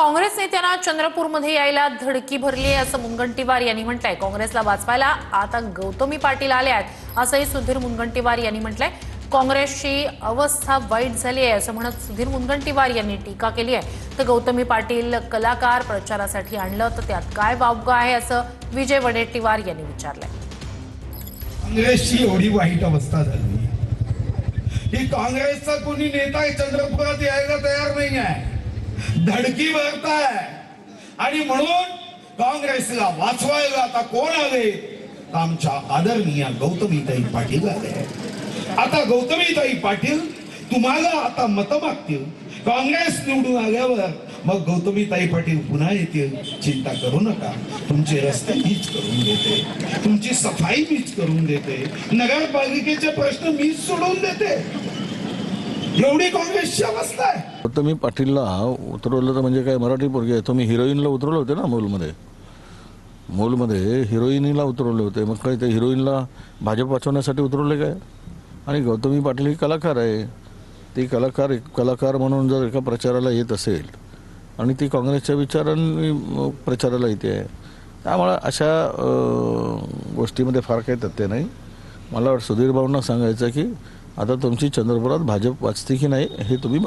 काँग्रेस नेत्यांना चंद्रपूरमध्ये यायला धडकी भरली आहे असं मुनगंटीवार यांनी म्हटलंय। काँग्रेसला वाचवायला आता गौतमी पाटील आले आहेत असंही सुधीर मुनगंटीवार यांनी म्हटलंय। काँग्रेसची अवस्था वाईट झाली आहे असं म्हणत सुधीर मुनगंटीवार यांनी टीका केली आहे। तर गौतमी पाटील कलाकार प्रचारासाठी आणलं तर त्यात काय वावगं आहे असं विजय वडेट्टीवार यांनी विचारलंय। काँग्रेसची एवढी वाईट अवस्था झाली की काँग्रेसचा कोणी नेता चंद्रपुरात यायला तयार नाही आहे, धडकी भरताय। आणि म्हणून काँग्रेसला वाचवायला आता कोण आले? आमच्या आदरणीय गौतमीताई पाटील आले। आता गौतमीताई पाटील तुम्हाला आता मत मागतील। काँग्रेस निवडून आल्यावर मग गौतमीताई पाटील पुन्हा येतील, चिंता करू नका। तुमचे रस्ते मीच करून देते, तुमची सफाई मीच करून देते, नगरपालिकेचे प्रश्न मीच सोडवून देते। एवढी काँग्रेसची अवस्था आहे। गौतमी पाटीलला उतरवलं तर म्हणजे काय मराठी पोरगी आहे? तुम्ही हिरोईनला उतरवलं होते ना मोलमध्ये हिरोईनीला उतरवले होते, मग काय त्या हिरोईनला भाजप वाचवण्यासाठी उतरवले काय? आणि गौतमी पाटील ही कलाकार आहे, ती कलाकार म्हणून जर एका प्रचाराला येत असेल आणि ती काँग्रेसच्या विचारांनी प्रचाराला येते आहे, त्यामुळे अशा गोष्टीमध्ये फार काही तथ्य नाही। मला सुधीर भाऊंना सांगायचं की आता तुमची चंद्रपुरात भाजप वाचते की नाही हे तुम्ही